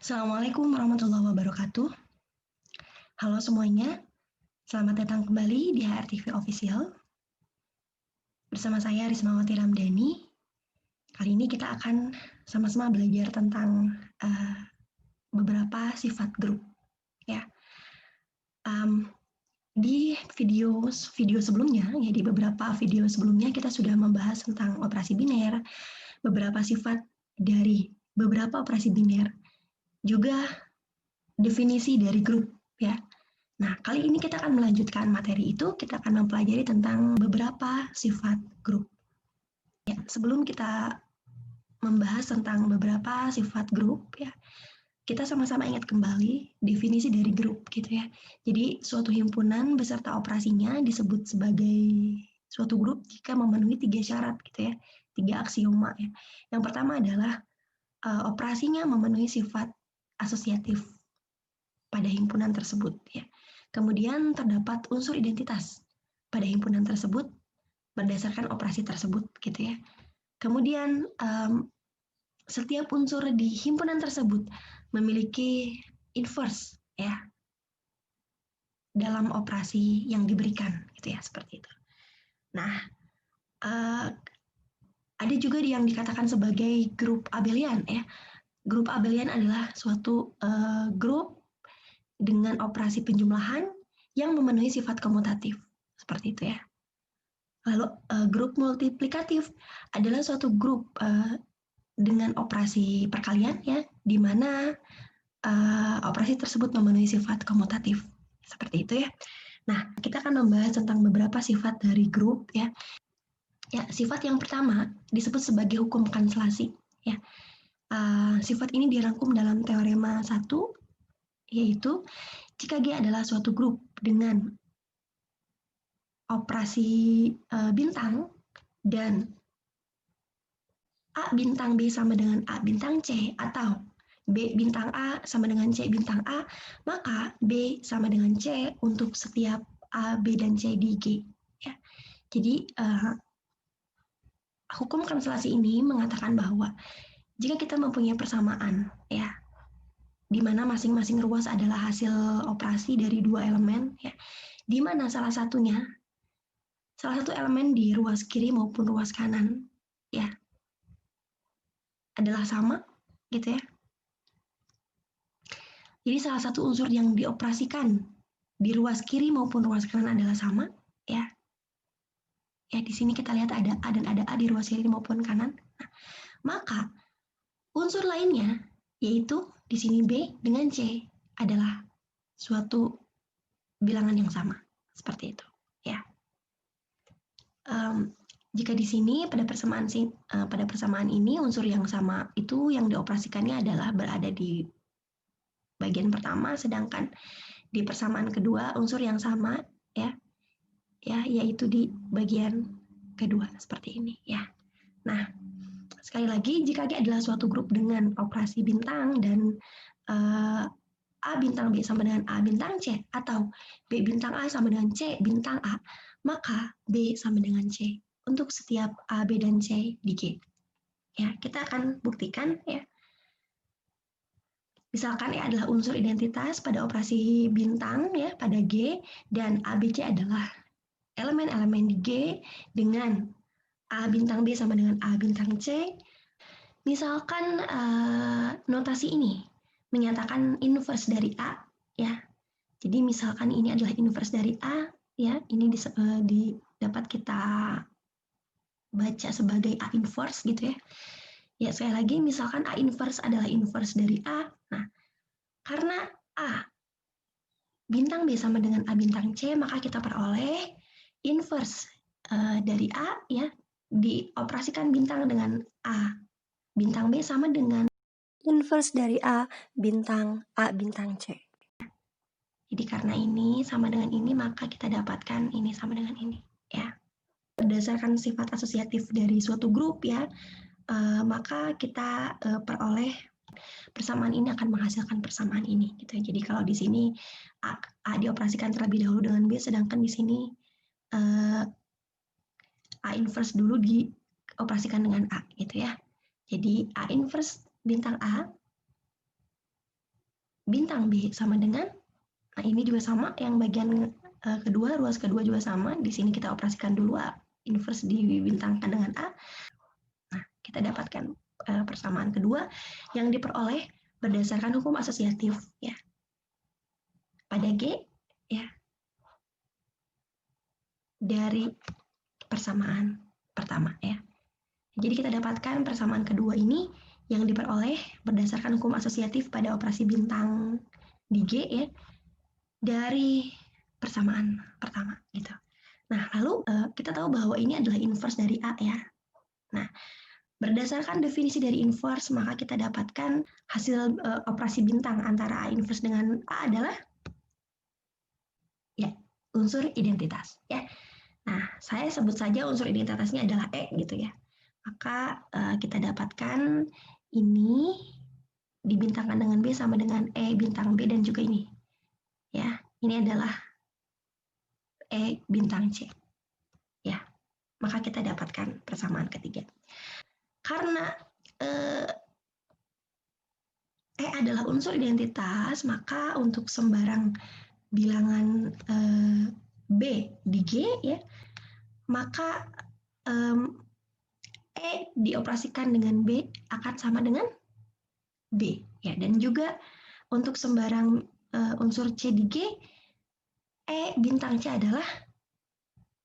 Assalamualaikum warahmatullahi wabarakatuh. Halo semuanya, selamat datang kembali di HRTV Official. Bersama saya Rismawati Ramdhani. Kali ini kita akan sama-sama belajar tentang beberapa sifat grup. Ya, di video sebelumnya, ya di beberapa video sebelumnya kita sudah membahas tentang operasi biner, beberapa sifat dari beberapa operasi biner, juga definisi dari grup, ya. Nah, kali ini kita akan melanjutkan materi itu, kita akan mempelajari tentang beberapa sifat grup. Ya, sebelum kita membahas tentang beberapa sifat grup, ya, kita sama-sama ingat kembali definisi dari grup, gitu ya. Jadi, suatu himpunan beserta operasinya disebut sebagai suatu grup jika memenuhi 3 syarat, gitu ya, 3 aksioma, ya. Yang pertama adalah operasinya memenuhi sifat asosiatif pada himpunan tersebut, ya. Kemudian terdapat unsur identitas pada himpunan tersebut berdasarkan operasi tersebut, gitu ya. Kemudian setiap unsur di himpunan tersebut memiliki inverse, ya, dalam operasi yang diberikan, gitu ya, seperti itu. Nah, ada juga yang dikatakan sebagai grup abelian, ya. Grup abelian adalah suatu grup dengan operasi penjumlahan yang memenuhi sifat komutatif, seperti itu ya. Lalu grup multiplikatif adalah suatu grup dengan operasi perkalian, ya, di mana operasi tersebut memenuhi sifat komutatif, seperti itu ya. Nah, kita akan membahas tentang beberapa sifat dari grup, ya. Ya, sifat yang pertama disebut sebagai hukum kanselasi, ya. Sifat ini dirangkum dalam teorema 1, yaitu jika G adalah suatu grup dengan operasi bintang dan A bintang B sama dengan A bintang C, atau B bintang A sama dengan C bintang A, maka B sama dengan C untuk setiap A, B, dan C di G. Ya. Jadi, hukum kanselasi ini mengatakan bahwa jika kita mempunyai persamaan, ya, di mana masing-masing ruas adalah hasil operasi dari dua elemen, ya, di mana salah satu elemen di ruas kiri maupun ruas kanan, ya, adalah sama, gitu ya. Jadi salah satu unsur yang dioperasikan di ruas kiri maupun ruas kanan adalah sama, ya. Ya, di sini kita lihat ada A dan ada A di ruas kiri maupun kanan. Nah, maka unsur lainnya, yaitu di sini B dengan C, adalah suatu bilangan yang sama, seperti itu, ya. Jika di sini pada persamaan ini unsur yang sama itu yang dioperasikannya adalah berada di bagian pertama, sedangkan di persamaan kedua unsur yang sama, ya, yaitu di bagian kedua, seperti ini, ya. Nah, sekali lagi, jika G adalah suatu grup dengan operasi bintang dan A bintang B sama dengan A bintang C, atau B bintang A sama dengan C bintang A, maka B sama dengan C untuk setiap A, B, dan C di G. Ya, kita akan buktikan, ya. Misalkan E adalah unsur identitas pada operasi bintang, ya, pada G, dan ABC adalah elemen-elemen di G dengan A bintang B sama dengan A bintang C. Misalkan notasi ini menyatakan inverse dari A, ya. Jadi misalkan ini adalah inverse dari A, ya, ini dapat kita baca sebagai A inverse, gitu ya. Ya, sekali lagi, misalkan A inverse adalah inverse dari A. Nah, karena A bintang B sama dengan A bintang C, maka kita peroleh inverse dari A, ya, dioperasikan bintang dengan A bintang B sama dengan inverse dari A bintang C. Jadi karena ini sama dengan ini, maka kita dapatkan ini sama dengan ini, ya. Berdasarkan sifat asosiatif dari suatu grup, ya, maka kita peroleh persamaan ini akan menghasilkan persamaan ini, gitu. Jadi kalau di sini A dioperasikan terlebih dahulu dengan B, sedangkan di sini A inverse dulu dioperasikan dengan A, gitu ya. Jadi A inverse bintang A bintang B sama dengan, nah ini juga sama, yang bagian kedua, ruas kedua juga sama. Di sini kita operasikan dulu A inverse dibintangkan dengan A. Nah, kita dapatkan persamaan kedua yang diperoleh berdasarkan hukum asosiatif ya. Pada G ya, dari persamaan pertama ya. Jadi kita dapatkan persamaan kedua ini yang diperoleh berdasarkan hukum asosiatif pada operasi bintang di G ya, dari persamaan pertama gitu. Nah, lalu kita tahu bahwa ini adalah inverse dari A ya. Nah, berdasarkan definisi dari inverse, maka kita dapatkan hasil operasi bintang antara A inverse dengan A adalah ya unsur identitas ya. Nah, saya sebut saja unsur identitasnya adalah E gitu ya. Maka kita dapatkan ini dibintangkan dengan B sama dengan E bintang B, dan juga ini ya, ini adalah E bintang C ya. Maka kita dapatkan persamaan ketiga. Karena E adalah unsur identitas, maka untuk sembarang bilangan B di G ya, maka E dioperasikan dengan B akan sama dengan B ya, dan juga untuk sembarang unsur C di G, E bintang C adalah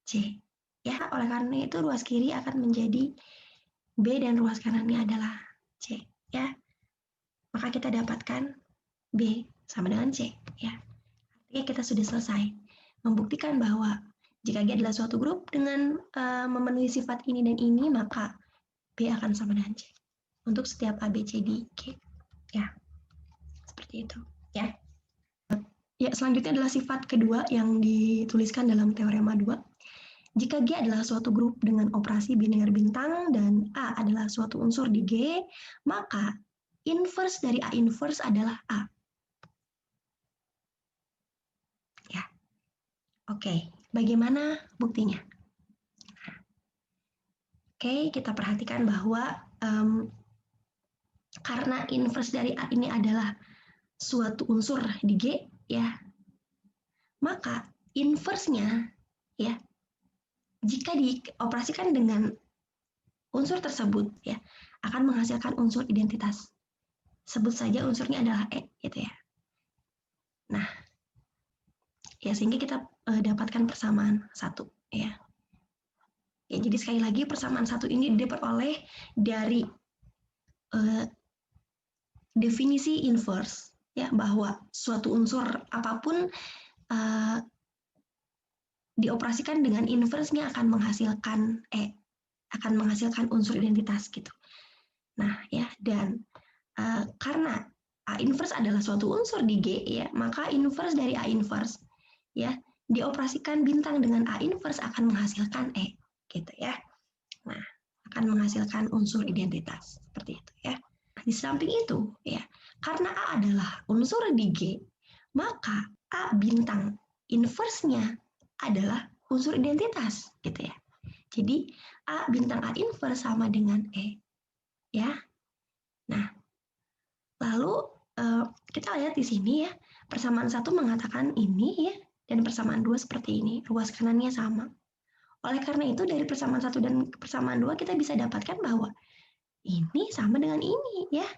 C ya. Oleh karena itu ruas kiri akan menjadi B dan ruas kanannya adalah C ya. Maka kita dapatkan B sama dengan C ya. Artinya kita sudah selesai membuktikan bahwa jika G adalah suatu grup dengan memenuhi sifat ini dan ini, maka B akan sama dengan C untuk setiap A, B, C di G ya. Seperti itu ya. Ya, selanjutnya adalah sifat kedua yang dituliskan dalam teorema 2. Jika G adalah suatu grup dengan operasi biner bintang dan A adalah suatu unsur di G, maka inverse dari A inverse adalah A. Ya. Oke, bagaimana buktinya? Oke, kita perhatikan bahwa karena inverse dari A ini adalah suatu unsur di G ya, maka inverse-nya ya, jika dioperasikan dengan unsur tersebut ya, akan menghasilkan unsur identitas. Sebut saja unsurnya adalah E gitu ya. Nah, ya sehingga kita dapatkan persamaan satu ya. Ya, jadi sekali lagi persamaan satu ini diperoleh dari definisi inverse ya, bahwa suatu unsur apapun dioperasikan dengan inverse-nya akan menghasilkan E, akan menghasilkan unsur identitas gitu. Nah ya, dan karena A inverse adalah suatu unsur di G ya, maka inverse dari A inverse ya dioperasikan bintang dengan A inverse akan menghasilkan E gitu ya. Nah, akan menghasilkan unsur identitas seperti itu ya. Di samping itu ya, karena A adalah unsur di G, maka A bintang inverse-nya adalah unsur identitas gitu ya. Jadi A bintang A inverse sama dengan E ya. Nah, lalu kita lihat di sini ya, persamaan satu mengatakan ini ya, dan persamaan dua seperti ini, ruas kanannya sama. Oleh karena itu dari persamaan satu dan persamaan dua kita bisa dapatkan bahwa ini sama dengan ini ya,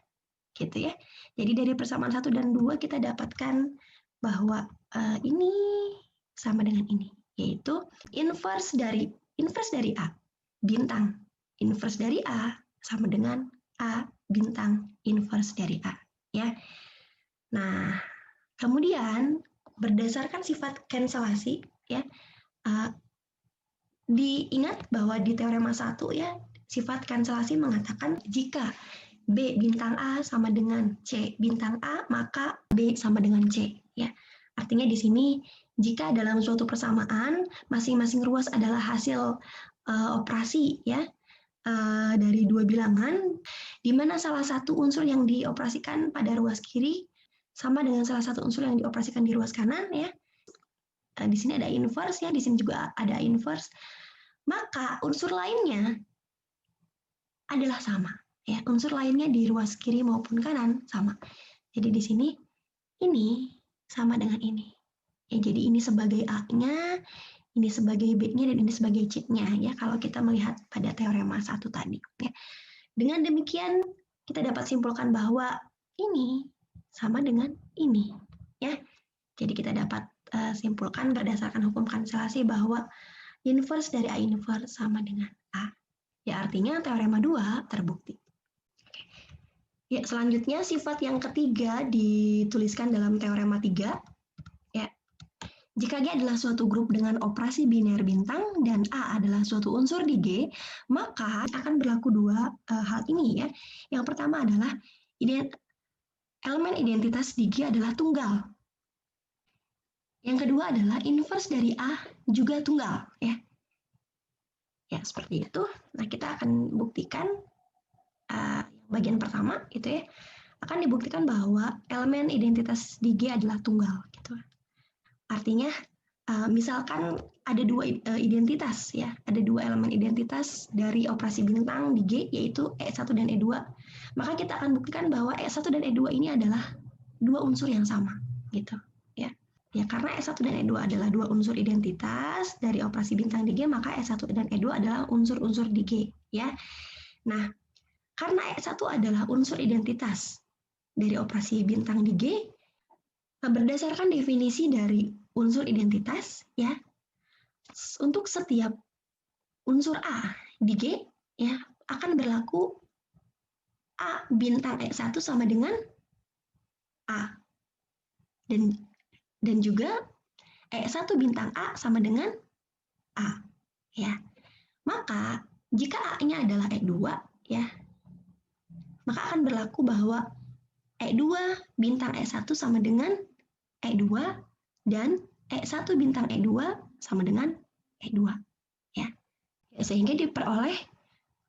gitu ya. Jadi dari persamaan satu dan dua kita dapatkan bahwa ini sama dengan ini, yaitu inverse dari A bintang inverse dari A sama dengan A bintang inverse dari A ya. Nah, kemudian berdasarkan sifat kanselasi ya, diingat bahwa di teorema 1 ya, sifat kanselasi mengatakan jika B bintang A sama dengan C bintang A, maka B sama dengan C ya. Artinya di sini jika dalam suatu persamaan masing-masing ruas adalah hasil operasi ya dari dua bilangan, di mana salah satu unsur yang dioperasikan pada ruas kiri sama dengan salah satu unsur yang dioperasikan di ruas kanan ya. Di sini ada inverse ya, di sini juga ada inverse. Maka unsur lainnya adalah sama ya. Unsur lainnya di ruas kiri maupun kanan sama. Jadi di sini ini sama dengan ini. Ya, jadi ini sebagai A-nya, ini sebagai B-nya, dan ini sebagai C-nya ya kalau kita melihat pada teorema 1 tadi. Ya. Dengan demikian kita dapat simpulkan bahwa ini sama dengan ini. Ya. Jadi kita dapat simpulkan berdasarkan hukum kanselasi bahwa inverse dari A inverse sama dengan A. Ya, artinya teorema 2 terbukti. Ya, selanjutnya sifat yang ketiga dituliskan dalam teorema 3. Ya. Jika G adalah suatu grup dengan operasi biner bintang dan A adalah suatu unsur di G, maka akan berlaku dua hal ini ya. Yang pertama adalah elemen identitas di G adalah tunggal. Yang kedua adalah inverse dari A juga tunggal ya. Ya, seperti itu. Nah, kita akan buktikan bagian pertama gitu ya, akan dibuktikan bahwa elemen identitas di G adalah tunggal gitu. Artinya misalkan ada dua identitas ya, ada dua elemen identitas dari operasi bintang di G yaitu E1 dan E2. Maka kita akan buktikan bahwa E1 dan E2 ini adalah dua unsur yang sama gitu ya. Ya, karena E1 dan E2 adalah dua unsur identitas dari operasi bintang di G, maka E1 dan E2 adalah unsur-unsur di G ya. Nah, karena E1 adalah unsur identitas dari operasi bintang di G, berdasarkan definisi dari unsur identitas, ya, untuk setiap unsur A di G, ya, akan berlaku A bintang E1 sama dengan A. Dan juga E1 bintang A sama dengan A. Ya. Maka, jika A-nya adalah E2, ya, maka akan berlaku bahwa E2 bintang E1 sama dengan E2 dan E1 bintang E2 sama dengan E2 ya. Sehingga diperoleh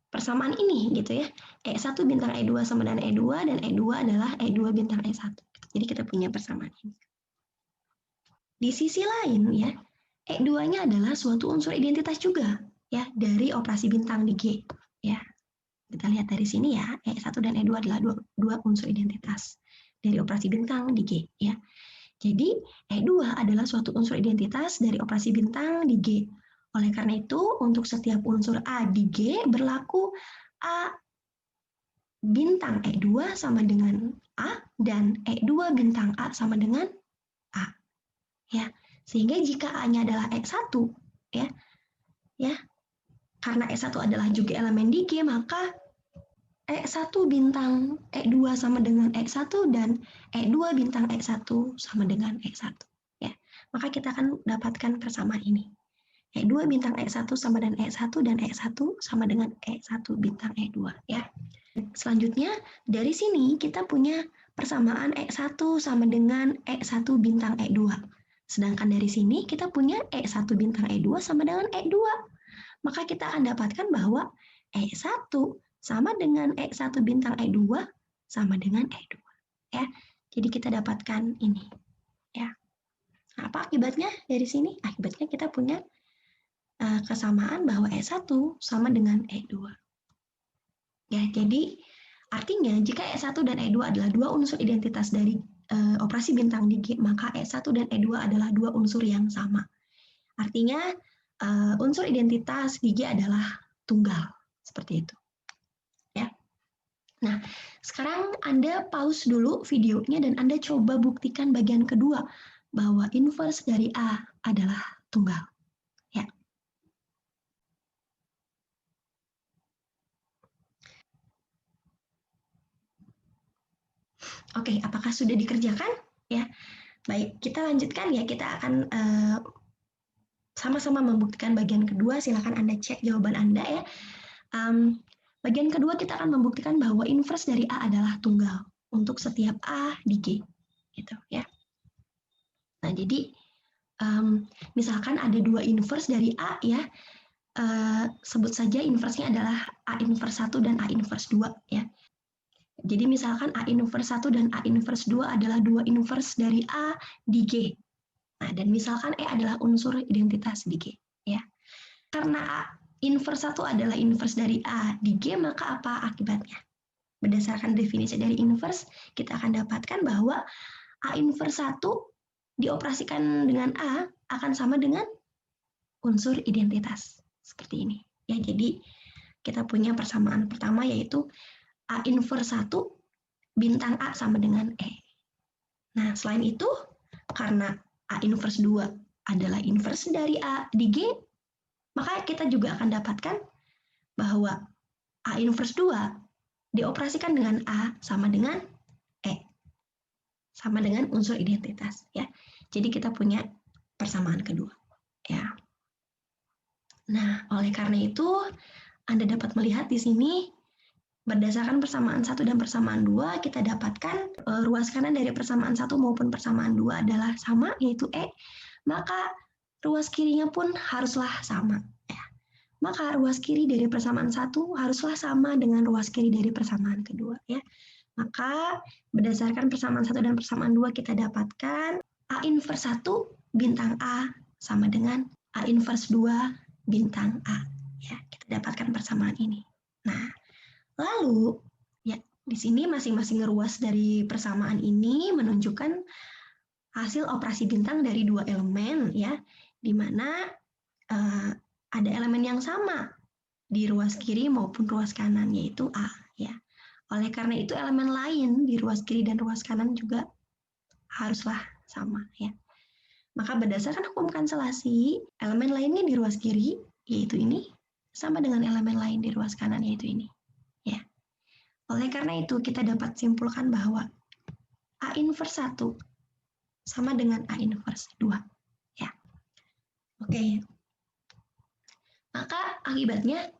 persamaan ini gitu ya. E1 bintang E2 sama dengan E2 dan E2 adalah E2 bintang E1. Jadi kita punya persamaan ini. Di sisi lain ya, E2-nya adalah suatu unsur identitas juga ya dari operasi bintang di G ya. Kita lihat dari sini ya, E1 dan E2 adalah dua unsur identitas dari operasi bintang di G ya. Jadi E2 adalah suatu unsur identitas dari operasi bintang di G. Oleh karena itu, untuk setiap unsur A di G berlaku A bintang E2 sama dengan A dan E2 bintang A sama dengan A. Ya, sehingga jika A-nya adalah E1 ya, karena E1 adalah juga elemen di G, maka E1 bintang E2 sama dengan E1 dan E2 bintang E1 sama dengan E1. Ya. Maka kita akan dapatkan persamaan ini. E2 bintang E1 sama dengan E1 dan E1 sama dengan E1 bintang E2. Ya. Selanjutnya, dari sini kita punya persamaan E1 sama dengan E1 bintang E2. Sedangkan dari sini kita punya E1 bintang E2 sama dengan E2. Maka kita akan dapatkan bahwa E1 sama dengan E1 bintang E2 sama dengan E2 ya. Jadi kita dapatkan ini ya. Apa akibatnya dari sini? Akibatnya kita punya kesamaan bahwa E1 sama dengan E2. Ya, jadi artinya jika E1 dan E2 adalah dua unsur identitas dari operasi bintang di G, maka E1 dan E2 adalah dua unsur yang sama. Artinya unsur identitas di G adalah tunggal. Seperti itu. Nah, sekarang Anda pause dulu videonya dan Anda coba buktikan bagian kedua bahwa inverse dari A adalah tunggal. Ya. Oke, apakah sudah dikerjakan? Ya. Baik, kita lanjutkan ya. Kita akan sama-sama membuktikan bagian kedua. Silakan Anda cek jawaban Anda ya. Bagian kedua kita akan membuktikan bahwa inverse dari A adalah tunggal untuk setiap A di G. Gitu ya. Nah, jadi misalkan ada dua inverse dari A ya, sebut saja inverse-nya adalah A inverse 1 dan A inverse 2 ya. Jadi misalkan A inverse 1 dan A inverse 2 adalah dua inverse dari A di G. Nah, dan misalkan E adalah unsur identitas di G ya. Karena A inverse 1 adalah inverse dari A di G, maka apa akibatnya? Berdasarkan definisi dari inverse, kita akan dapatkan bahwa A inverse 1 dioperasikan dengan A akan sama dengan unsur identitas. Seperti ini. Ya, jadi kita punya persamaan pertama yaitu A inverse 1 bintang A sama dengan E. Nah, selain itu, karena A inverse 2 adalah inverse dari A di G, maka kita juga akan dapatkan bahwa A inverse 2 dioperasikan dengan A sama dengan E. Sama dengan unsur identitas. Ya. Jadi kita punya persamaan kedua. Ya. Nah, oleh karena itu, Anda dapat melihat di sini berdasarkan persamaan 1 dan persamaan 2, kita dapatkan ruas kanan dari persamaan 1 maupun persamaan 2 adalah sama, yaitu E, maka ruas kirinya pun haruslah sama. Ya. Maka ruas kiri dari persamaan 1 haruslah sama dengan ruas kiri dari persamaan kedua. Ya. Maka berdasarkan persamaan 1 dan persamaan 2 kita dapatkan A inverse 1 bintang A sama dengan A inverse 2 bintang A. Ya, kita dapatkan persamaan ini. Nah, lalu, ya, di sini masing-masing ruas dari persamaan ini menunjukkan hasil operasi bintang dari dua elemen, ya, di mana ada elemen yang sama di ruas kiri maupun ruas kanan, yaitu A. Ya. Oleh karena itu, elemen lain di ruas kiri dan ruas kanan juga haruslah sama. Ya. Maka berdasarkan hukum kanselasi, elemen lainnya di ruas kiri, yaitu ini, sama dengan elemen lain di ruas kanan, yaitu ini. Ya. Oleh karena itu, kita dapat simpulkan bahwa A inverse 1 sama dengan A inverse 2. Ya. Oke. Maka akibatnya,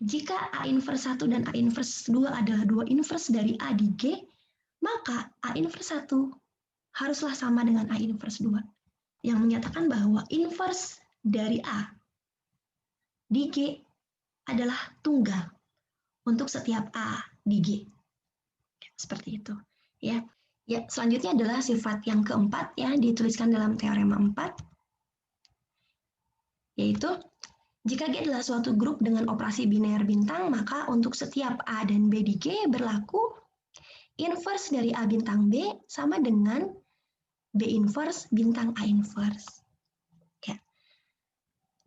jika A inverse 1 dan A inverse 2 adalah dua inverse dari A di G, maka A inverse 1 haruslah sama dengan A inverse 2. Yang menyatakan bahwa inverse dari A di G adalah tunggal untuk setiap A di G. Seperti itu. Ya. Ya, selanjutnya adalah sifat yang keempat, ya, dituliskan dalam teorema 4, yaitu jika G adalah suatu grup dengan operasi biner bintang, maka untuk setiap A dan B di G berlaku inverse dari A bintang B sama dengan B inverse bintang A inverse. Ya.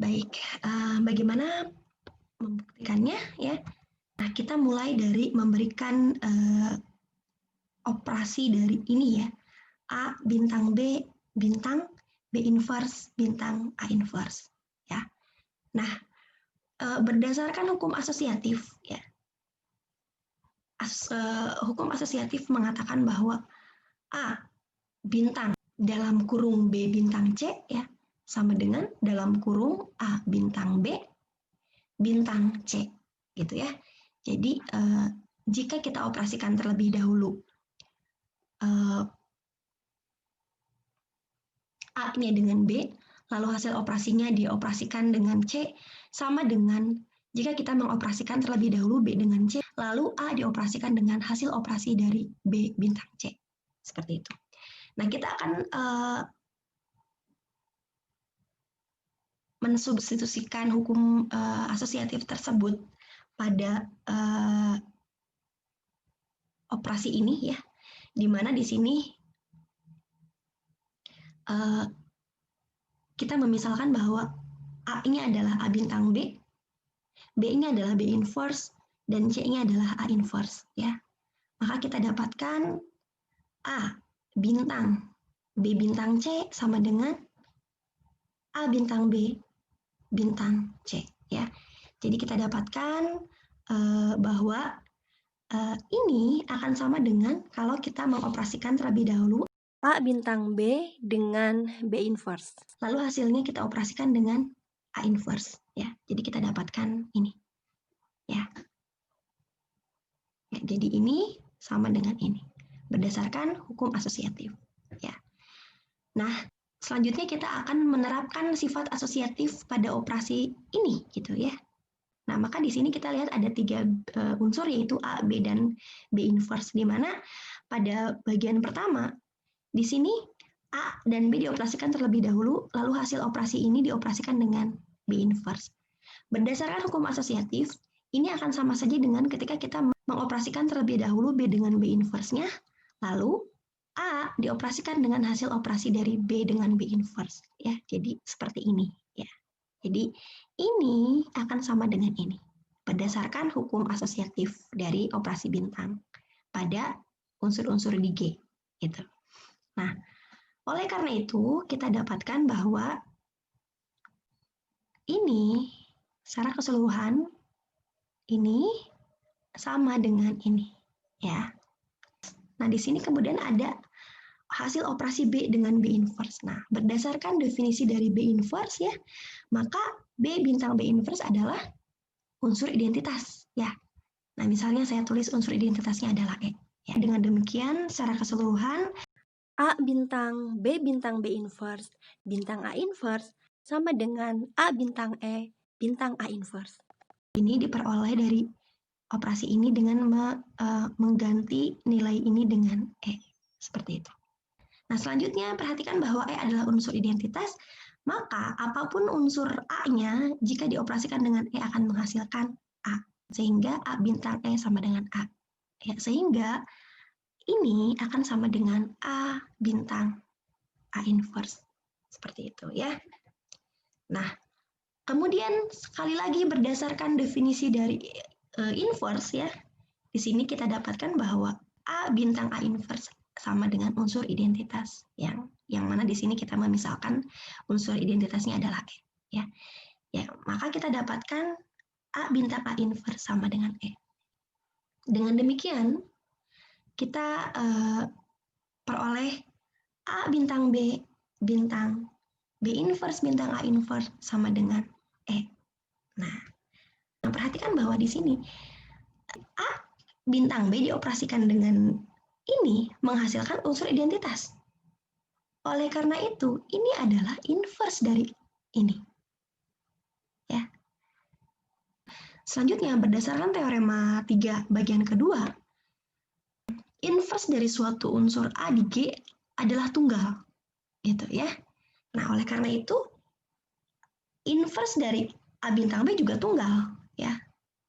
Baik, bagaimana membuktikannya? Ya. Nah, kita mulai dari memberikan operasi dari ini, ya. A bintang B bintang B inverse bintang A inverse. Ya. Nah, berdasarkan hukum asosiatif, ya, hukum asosiatif mengatakan bahwa A bintang dalam kurung B bintang C, ya, sama dengan dalam kurung A bintang B bintang C, gitu ya. Jadi jika kita operasikan terlebih dahulu A ini dengan B, lalu hasil operasinya dioperasikan dengan C, sama dengan jika kita mengoperasikan terlebih dahulu B dengan C, lalu A dioperasikan dengan hasil operasi dari B bintang C. Seperti itu. Nah, kita akan mensubstitusikan hukum asosiatif tersebut pada operasi ini, ya, di mana di sini kita memisalkan bahwa A ini adalah A bintang B, B ini adalah B inverse, dan C ini adalah A inverse. Ya. Maka kita dapatkan A bintang B bintang C sama dengan A bintang B bintang C. Ya. Jadi kita dapatkan bahwa ini akan sama dengan kalau kita mengoperasikan terlebih dahulu A bintang B dengan B inverse. Lalu hasilnya kita operasikan dengan A inverse. Ya. Jadi kita dapatkan ini. Ya. Ya, jadi ini sama dengan ini berdasarkan hukum asosiatif. Ya. Nah, selanjutnya kita akan menerapkan sifat asosiatif pada operasi ini, gitu ya. Nah, maka di sini kita lihat ada 3 unsur, yaitu A, B, dan B inverse, di mana pada bagian pertama di sini A dan B dioperasikan terlebih dahulu, lalu hasil operasi ini dioperasikan dengan B inverse. Berdasarkan hukum asosiatif, ini akan sama saja dengan ketika kita mengoperasikan terlebih dahulu B dengan B inverse-nya, lalu A A dioperasikan dengan hasil operasi dari B dengan B inverse ya. Jadi seperti ini ya. Jadi ini akan sama dengan ini berdasarkan hukum asosiatif dari operasi bintang pada unsur-unsur di G gitu. Nah, oleh karena itu kita dapatkan bahwa ini secara keseluruhan ini sama dengan ini ya. Nah, di sini kemudian ada hasil operasi B dengan B inverse. Nah, berdasarkan definisi dari B inverse ya, maka B bintang B inverse adalah unsur identitas ya. Nah, misalnya saya tulis unsur identitasnya adalah E. Ya, dengan demikian secara keseluruhan A bintang B inverse bintang A inverse sama dengan A bintang E bintang A inverse. Ini diperoleh dari operasi ini dengan mengganti nilai ini dengan E. Seperti itu. Nah, selanjutnya perhatikan bahwa E adalah unsur identitas, maka apapun unsur A-nya jika dioperasikan dengan E akan menghasilkan A. Sehingga A bintang E sama dengan A. Ya, sehingga ini akan sama dengan A bintang A inverse. Seperti itu ya. Nah, kemudian sekali lagi berdasarkan definisi dari inverse ya, di sini kita dapatkan bahwa A bintang A inverse sama dengan unsur identitas yang mana di sini kita memisalkan unsur identitasnya adalah E ya. Ya, maka kita dapatkan A bintang A inverse sama dengan E. Dengan demikian kita peroleh A bintang B bintang B inverse bintang A inverse sama dengan E. Nah, perhatikan bahwa di sini A bintang B dioperasikan dengan ini menghasilkan unsur identitas. Oleh karena itu, ini adalah inverse dari ini. Ya. Selanjutnya, berdasarkan teorema 3 bagian kedua, inverse dari suatu unsur A di G adalah tunggal. Gitu ya. Nah, oleh karena itu, inverse dari A bintang B juga tunggal. Ya.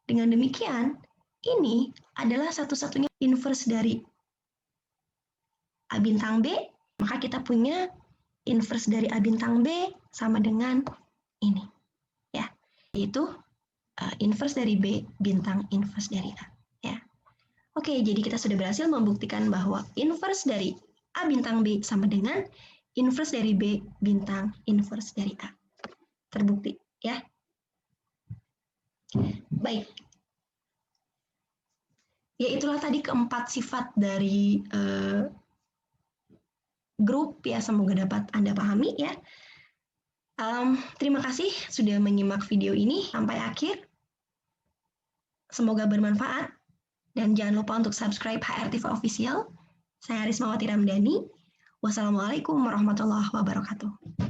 Dengan demikian, ini adalah satu-satunya inverse dari A bintang B, maka kita punya inverse dari A bintang B sama dengan ini. Ya, yaitu inverse dari B bintang inverse dari A. Ya. Oke, jadi kita sudah berhasil membuktikan bahwa inverse dari A bintang B sama dengan inverse dari B bintang inverse dari A. Terbukti, ya. Baik. Ya, itulah tadi keempat sifat dari grup ya, semoga dapat Anda pahami ya. Terima kasih sudah menyimak video ini sampai akhir. Semoga bermanfaat dan jangan lupa untuk subscribe HRTV Official. Saya Rismawati Ramdhani. Wassalamualaikum warahmatullahi wabarakatuh.